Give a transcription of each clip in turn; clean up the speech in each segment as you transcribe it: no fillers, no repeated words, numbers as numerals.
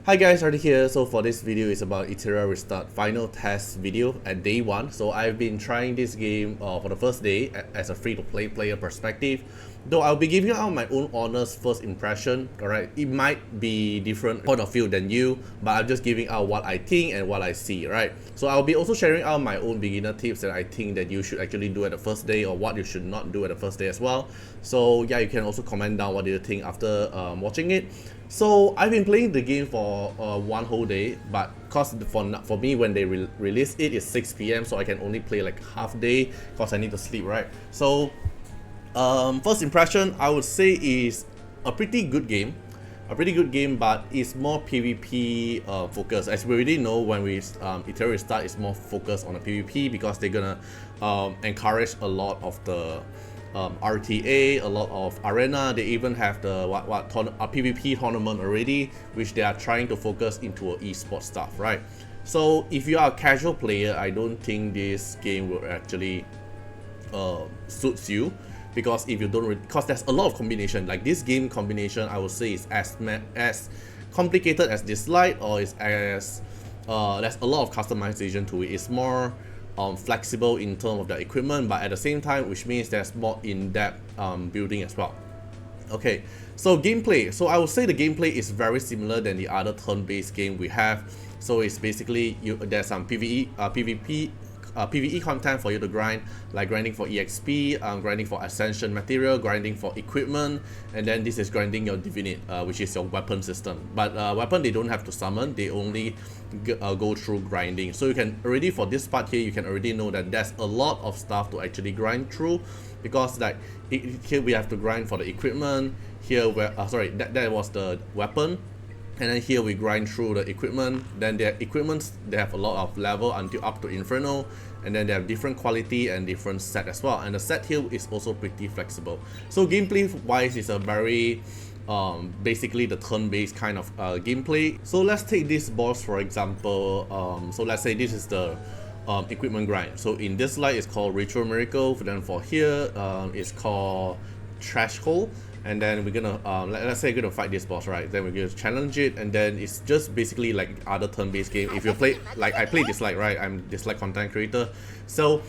Hi guys, Artiar here. So for this video is about Etheria restart final test video at day 1. So I've been trying this game for the first day as a free-to-play player perspective. Though I'll be giving out my own honest first impression, alright? It might be different point of view than you, but I'm just giving out what I think and what I see, right? So I'll be also sharing out my own beginner tips that I think that you should actually do at the first day or what you should not do at the first day as well. So yeah, you can also comment down what do you think after watching it. So I've been playing the game for one whole day, but cause for me when they release it is 6 PM, so I can only play like half day cause I need to sleep, right? So first impression I would say is a pretty good game. But it's more PvP focused. As we already know, when we Etheria start, it's more focused on the PvP because they're gonna encourage a lot of the RTA, a lot of arena. They even have the PvP tournament already, which they are trying to focus into esports stuff, right? So if you are a casual player, I don't think this game will actually suits you, because if you don't, because there's a lot of combination. Like this game combination, I would say is as complicated as this slide, or is as there's a lot of customization to it. It's more flexible in terms of the equipment, but at the same time, which means there's more in-depth building as well. Okay, so gameplay. So I would say the gameplay is very similar than the other turn-based game we have. So it's basically there's some PvE content for you to grind, like grinding for EXP, grinding for ascension material, grinding for equipment, and then this is grinding your divinate, which is your weapon system. But weapon they don't have to summon, they only go through grinding. So you can already, for this part here, you can already know that there's a lot of stuff to actually grind through, because like here we have to grind for the equipment. Here that was the weapon. And then here we grind through the equipment. Then their equipments, they have a lot of level until up to Inferno, and then they have different quality and different set as well. And the set here is also pretty flexible. So gameplay wise, is a very basically the turn-based kind of gameplay. So let's take this boss for example. So let's say this is the equipment grind. So in this slide it's called Ritual Miracle. Then for here it's called Trash Hole. And then we're gonna let's say we're gonna fight this boss, right? Then we're gonna challenge it, and then it's just basically like other turn-based game. If you play, like I play Dislike, right? I'm Dislike content creator, so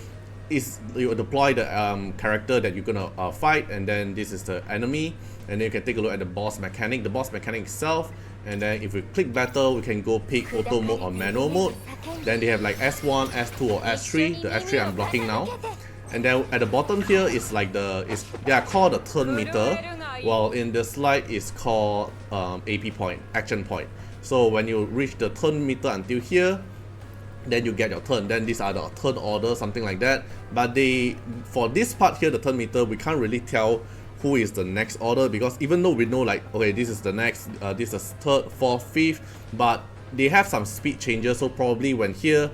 you deploy the character that you're gonna fight, and then this is the enemy, and then you can take a look at the boss mechanic. The boss mechanic itself, and then if we click battle, we can go pick auto mode or manual mode. Then they have like S1, S2, or S3. The S3 I'm blocking now. And then at the bottom here is like they are called the turn meter, while in the slide it's called AP point, action point. So when you reach the turn meter until here, then you get your turn. Then these are the turn order, something like that. But for this part here, the turn meter, we can't really tell who is the next order, because even though we know like, okay, this is the next, this is third, fourth, fifth, but they have some speed changes. So probably when here,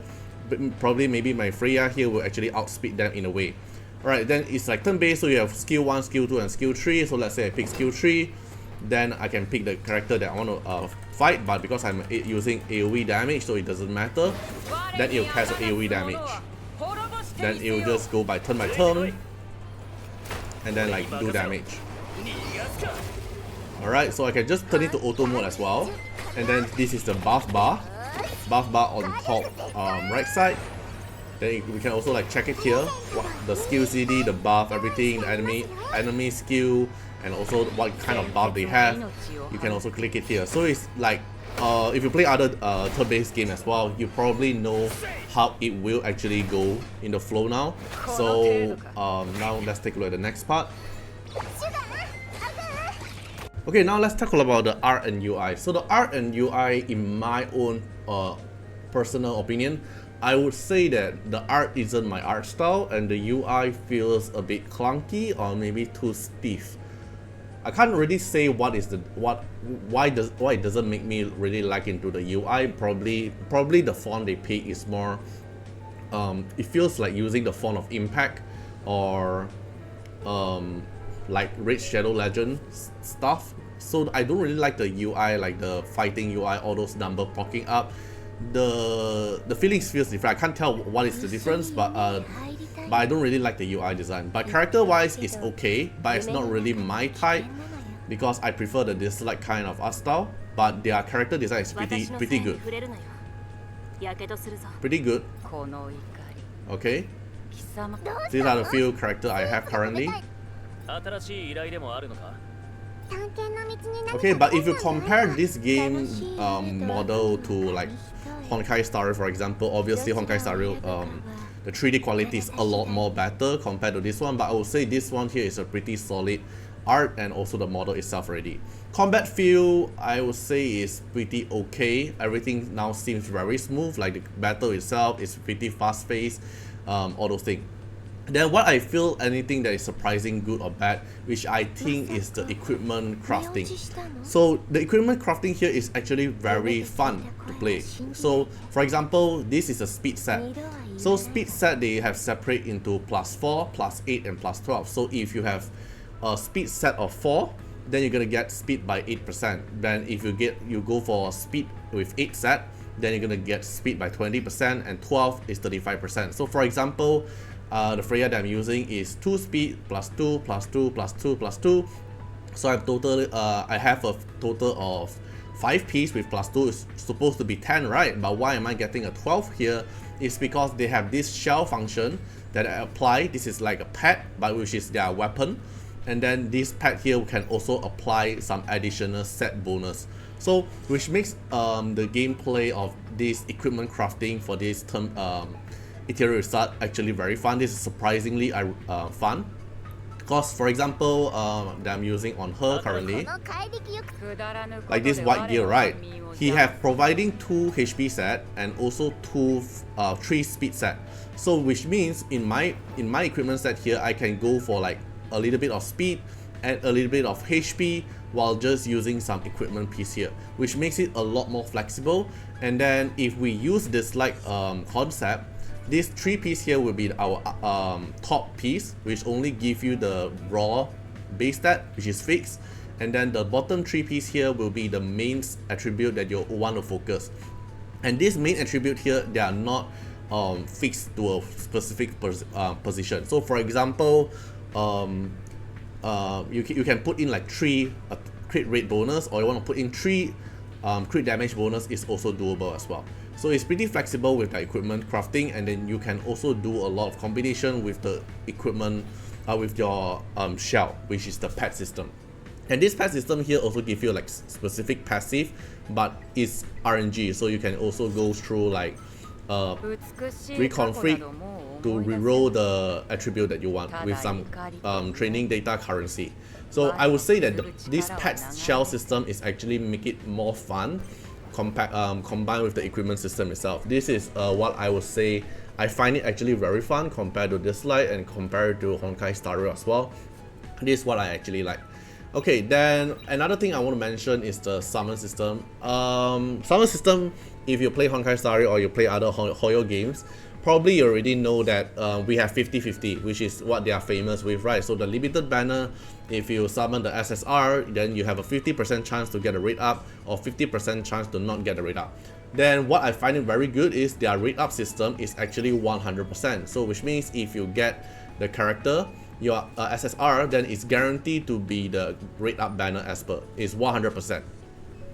maybe my Freya here will actually outspeed them in a way. Alright, then it's like turn based, so you have skill 1, skill 2, and skill 3. So let's say I pick skill 3, then I can pick the character that I want to fight, but because I'm using AoE damage, so it doesn't matter, then it will cast AoE damage. Then it will just go by turn, and then like do damage. Alright, so I can just turn it to auto mode as well. And then this is the buff bar on top right side. Then we can also like check it here, the skill CD, the buff, everything, the enemy skill, and also what kind of buff they have. You can also click it here. So it's like if you play other turn-based game as well, you probably know how it will actually go in the flow now. So now let's take a look at the next part. Okay, now let's talk about the art and UI. So the art and UI, in my own personal opinion, I would say that the art isn't my art style, and the UI feels a bit clunky or maybe too stiff. I can't really say why it doesn't make me really like into the UI. Probably the font they pick is more it feels like using the font of Impact or like Red Shadow Legend stuff. So I don't really like the UI, like the fighting UI, all those numbers popping up. The feelings feels different. I can't tell what is the difference, but I don't really like the UI design. But character wise it's okay, but it's not really my type, because I prefer the Dislike kind of art style. but their character design is pretty good. Pretty good. Okay. These are the few characters I have currently. Okay, but if you compare this game model to like Honkai Star Rail, for example, obviously Honkai Star Rail, the 3D quality is a lot more better compared to this one, but I would say this one here is a pretty solid art and also the model itself already. Combat feel, I would say, is pretty okay. Everything now seems very smooth, like the battle itself is pretty fast paced, all those things. Then what I feel anything that is surprising good or bad, which I think is the equipment crafting. So the equipment crafting here is actually very fun to play. So for example, this is a speed set. So speed set they have separate into +4, +8 and +12. So if you have a speed set of 4, then you're gonna get speed by 8%. Then if you go for speed with 8 set, then you're gonna get speed by 20%, and 12 is 35%. So for example, the Freya that I'm using is 2 speed +2 +2 +2 +2. So I have a total of 5 Ps with +2 is supposed to be 10, right? But why am I getting a 12 here? It's because they have this shell function that I apply. This is like a pet, but which is their weapon. And then this pet here can also apply some additional set bonus. So which makes the gameplay of this equipment crafting for this term Etheria start actually very fun. This is surprisingly fun. Because for example, that I'm using on her currently, like this white gear, right? He have providing 2 HP set and also 3 speed set. So which means in my equipment set here, I can go for like a little bit of speed and a little bit of HP while just using some equipment piece here, which makes it a lot more flexible. And then if we use this like concept, this 3 piece here will be our top piece, which only give you the raw base stat, which is fixed, and then the bottom 3 piece here will be the main attribute that you want to focus. And this main attribute here, they are not fixed to a specific position. So for example, you can put in like 3 crit rate bonus, or you want to put in 3 crit damage bonus is also doable as well. So it's pretty flexible with the equipment crafting, and then you can also do a lot of combination with the equipment with your shell, which is the pet system. And this pet system here also give you like specific passive, but it's RNG, so you can also go through like reconfig to reroll the attribute that you want with some training data currency. So I would say that this pet shell system is actually make it more fun combined with the equipment system itself. This is what I would say I find it actually very fun compared to this slide and compared to Honkai Star Rail as well. This is what I actually like. Okay, then another thing I want to mention is the summon system. Summon system, if you play Honkai Star Rail or you play other Hoyo games, probably you already know that we have 50-50, which is what they are famous with, right? So the limited banner, if you summon the SSR, then you have a 50% chance to get a rate up or 50% chance to not get a rate up. Then what I find it very good is their rate up system is actually 100%. So which means if you get the character, your SSR, then it's guaranteed to be the rate up banner as per. It's 100%.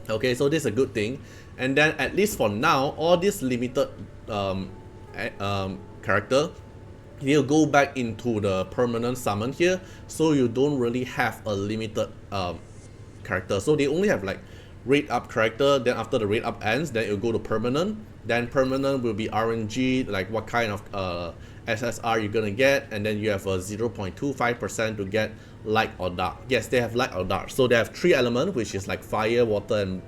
Okay, so this is a good thing. And then at least for now, all this limited character, he'll go back into the permanent summon here, so you don't really have a limited character. So they only have like rate up character, then after the rate up ends, then it'll go to permanent. Then permanent will be RNG, like what kind of SSR you're gonna get, and then you have a 0.25% to get light or dark. Yes, they have light or dark. So they have 3 elements, which is like fire, water, and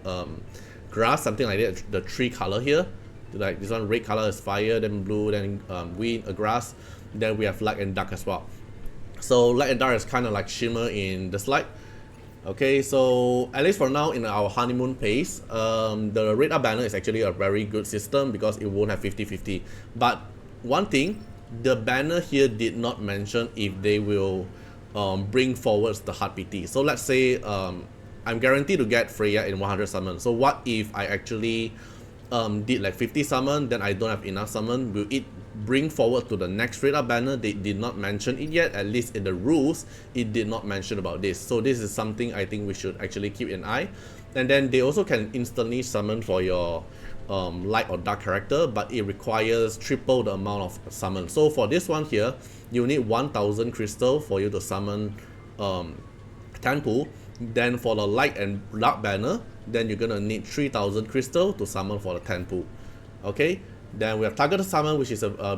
grass, something like that. The 3 color here. Like this one, red color is fire, then blue, then wind, grass. Then we have light and dark as well. So light and dark is kind of like shimmer in the slide. Okay, so at least for now in our honeymoon phase, the rate up banner is actually a very good system because it won't have 50-50. But one thing, the banner here did not mention if they will bring forwards the hard PT. So let's say I'm guaranteed to get Freya in 100 summon. So what if I actually did like 50 summon, then I don't have enough summon? Will it bring forward to the next rate up banner? They did not mention it yet, at least in the rules it did not mention about this. So this is something I think we should actually keep an eye. And then they also can instantly summon for your light or dark character, but it requires triple the amount of summon. So for this one here, you need 1000 crystal for you to summon Tenpu. Then for the light and dark banner, then you're gonna need 3000 crystal to summon for the Tenpu. Okay, then we have targeted summon, which is our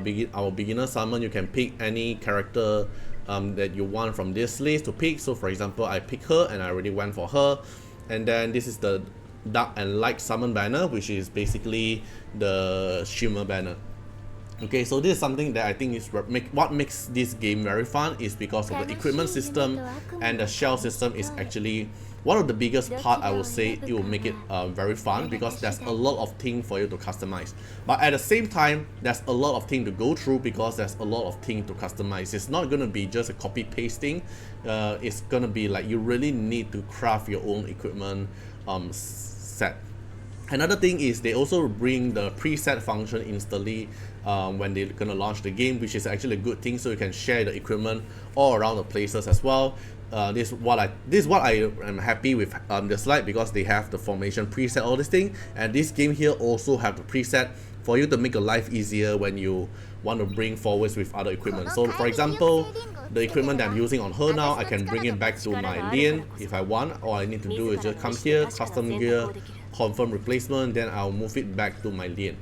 beginner summon. You can pick any character that you want from this list to pick. So for example, I pick her and I already went for her. And then this is the dark and light summon banner, which is basically the shimmer banner. Okay, so this is something that I think is what makes this game very fun, is because of the equipment system, and the shell system is actually one of the biggest part. I would say it will make it very fun, because there's a lot of things for you to customize, but at the same time there's a lot of things to go through, because there's a lot of things to customize. It's not going to be just a copy pasting. It's going to be like you really need to craft your own equipment set. Another thing is they also bring the preset function instantly when they're gonna launch the game, which is actually a good thing, so you can share the equipment all around the places as well. This is what I am happy with the slide, because they have the formation preset, all this thing, and this game here also have the preset for you to make your life easier when you want to bring forwards with other equipment. So for example, the equipment that I'm using on her now, I can bring it back to my lane if I want. All I need to do is just come here, custom gear, confirm replacement, then I'll move it back to my lane.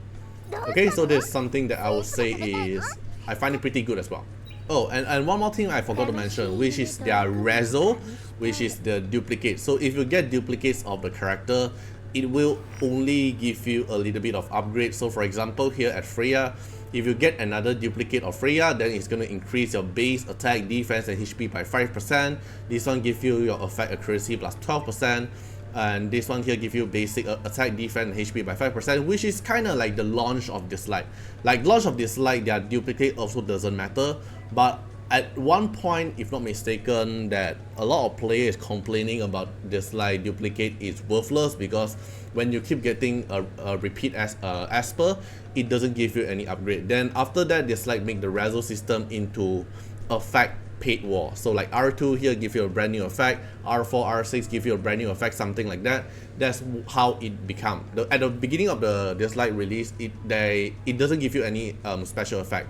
Okay, so there's something that I would say is I find it pretty good as well. Oh, and one more thing I forgot to mention, which is their rezo, which is the duplicate. So if you get duplicates of the character, it will only give you a little bit of upgrade. So for example, here at Freya, if you get another duplicate of Freya, then it's going to increase your base attack, defense, and HP by 5%. This one gives you your effect accuracy plus 12%. And this one here give you basic attack, defense, and HP by 5%, which is kind of like the launch of this slide. Like launch of this slide, their duplicate also doesn't matter. But at one point, if not mistaken, that a lot of players complaining about this slide duplicate is worthless, because when you keep getting a repeat as Asper, it doesn't give you any upgrade. Then after that, this slide make the rezo system into effect paid war. So like R2 here give you a brand new effect, R4, R6 give you a brand new effect, something like that. That's how it become. At the beginning of the slide release, it doesn't give you any special effect.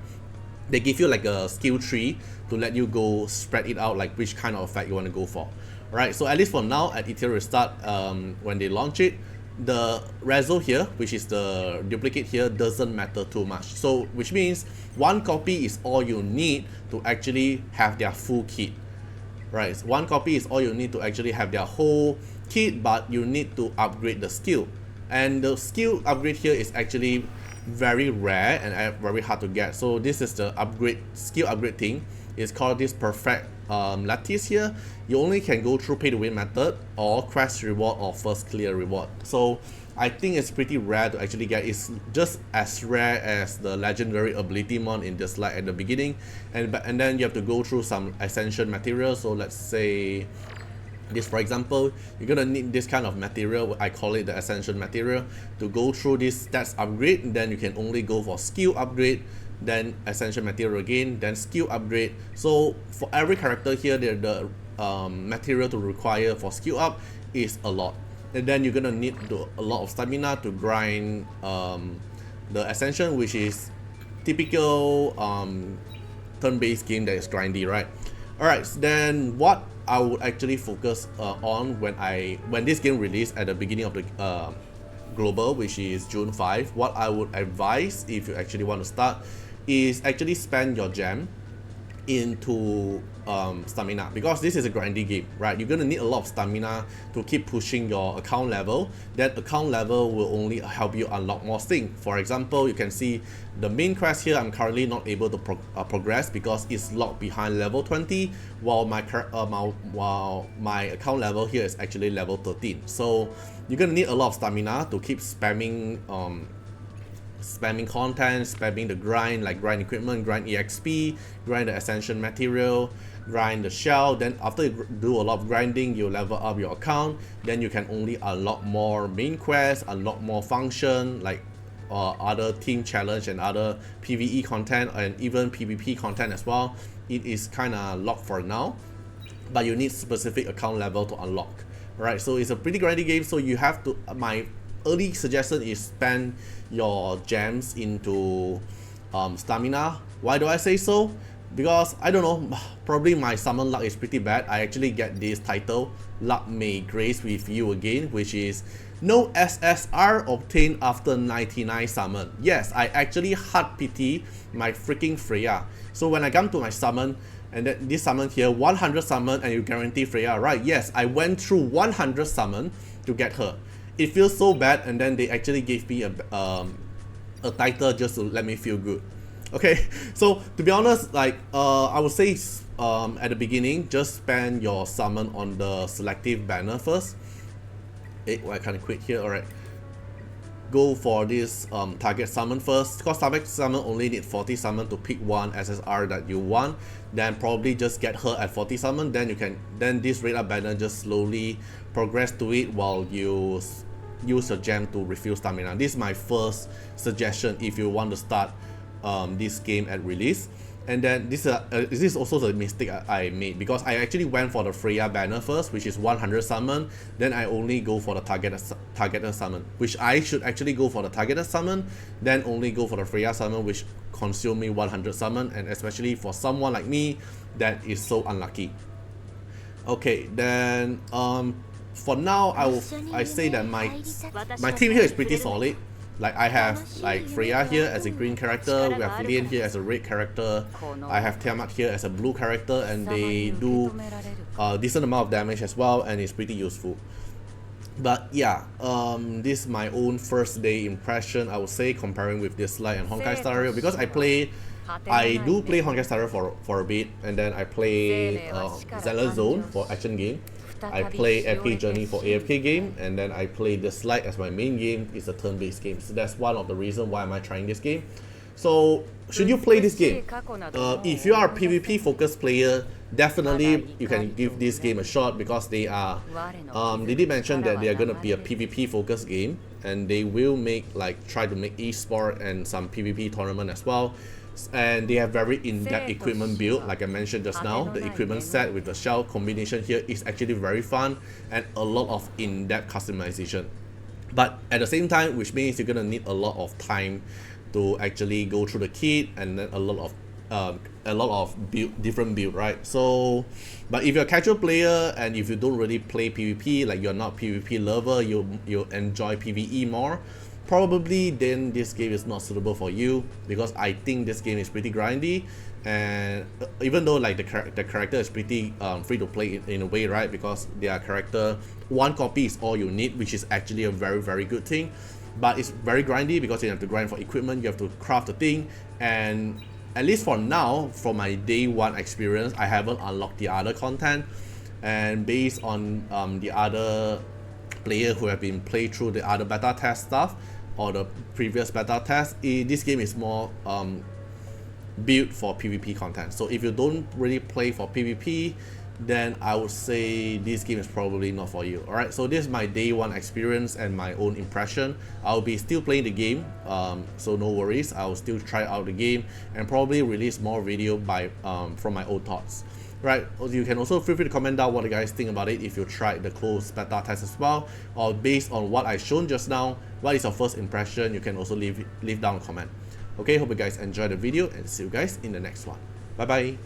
They give you like a skill tree to let you go spread it out, like which kind of effect you want to go for. Alright, so at least for now at Etheria Start, when they launch it, the rezo here, which is the duplicate here, doesn't matter too much. So which means one copy is all you need to actually have their full kit. Right, so one copy is all you need to actually have their whole kit, but you need to upgrade the skill. And the skill upgrade here is actually very rare and very hard to get. So this is the skill upgrade thing. It's called this perfect lattice here. You only can go through pay to win method, or quest reward, or first clear reward. So I think it's pretty rare to actually get. It's just as rare as the legendary ability mon in this slide at the beginning, and then you have to go through some ascension material. So let's say this, for example, you're gonna need this kind of material. I call it the ascension material to go through this stats upgrade. Then you can only go for skill upgrade, then ascension material again, then skill upgrade. So for every character here, the material to require for skill up is a lot, and then you're gonna need a lot of stamina to grind the ascension, which is typical turn-based game that is grindy, right? Alright, so then what I would actually focus on when this game released at the beginning of the global, which is June 5, what I would advise if you actually want to start is actually spend your gem into stamina, because this is a grindy game, right? You're gonna need a lot of stamina to keep pushing your account level. That account level will only help you unlock more things. For example, you can see the main quest here, I'm currently not able to progress because it's locked behind level 20, while my account level here is actually level 13. So you're gonna need a lot of stamina to keep spamming content, spamming the grind, like grind equipment, grind EXP, grind the ascension material, grind the shell. Then after you do a lot of grinding, you level up your account. Then you can only unlock more main quests, unlock more function, like other team challenge and other PvE content, and even PvP content as well. It is kind of locked for now, but you need specific account level to unlock. Right, so it's a pretty grindy game, so you have to, my early suggestion is spend your gems into stamina. Why do I say so? Because I don't know, probably my summon luck is pretty bad. I actually get this title, Luck May Grace with You Again, which is no SSR obtained after 99 summon. Yes, I actually hard pity my freaking Freya. So when I come to my summon, and then this summon here, 100 summon and you guarantee Freya, right? Yes, I went through 100 summon to get her. It feels so bad, and then they actually gave me a title just to let me feel good. Okay, so to be honest, like I would say at the beginning, just spend your summon on the selective banner first. I kind of quit here. Alright, go for this target summon first, because target summon only need 40 summon to pick one SSR that you want. Then probably just get her at 40 summon, then you can, then this red up banner just slowly progress to it while you use your gem to refill stamina. This is my first suggestion if you want to start this game at release. And then this is also the mistake I made, because I actually went for the Freya banner first, which is 100 summon. Then I only go for the targeted summon, which I should actually go for the targeted summon, then only go for the Freya summon, which consume me 100 summon, and especially for someone like me that is so unlucky. Okay, then for now I say that my team here is pretty solid. Like I have like Freya here as a green character, we have Lilian here as a red character, I have Tiamat here as a blue character, and they do a decent amount of damage as well, and it's pretty useful. But yeah, this is my own first day impression, I would say, comparing with this Light and Honkai Star Rail, because I do play Honkai Star Rail for a bit, and then I play Zealous Zone for action game. I play AFK Journey for AFK game, and then I play this Light as my main game. It's a turn-based game, so that's one of the reasons why am I trying this game. So should you play this game? If you are a PvP focused player, definitely you can give this game a shot, because they are they did mention that they are gonna be a PvP focused game, and they will try to make esport and some PvP tournament as well. And they have very in-depth equipment build, like I mentioned just now. The equipment set with the shell combination here is actually very fun, and a lot of in-depth customization. But at the same time, which means you're gonna need a lot of time to actually go through the kit, and then a lot of different build, right? So, but if you're a casual player and if you don't really play PvP, like you're not PvP lover, you enjoy PvE more, probably then this game is not suitable for you, because I think this game is pretty grindy. And even though like the character is pretty free to play in a way, right? Because their character, one copy is all you need, which is actually a very good thing. But it's very grindy because you have to grind for equipment, you have to craft the thing, and at least for now, from my day one experience, I haven't unlocked the other content. And based on the other player who have been played through the other beta test stuff or the previous beta test, this game is more built for PvP content. So if you don't really play for PvP, then I would say this game is probably not for you. Alright, so this is my day one experience and my own impression. I'll be still playing the game, so no worries. I'll still try out the game and probably release more video from my own thoughts. Right, you can also feel free to comment down what you guys think about it if you tried the closed beta test as well, or based on what I've shown just now, what is your first impression. You can also leave down a comment. Okay, hope you guys enjoyed the video, and see you guys in the next one. Bye bye.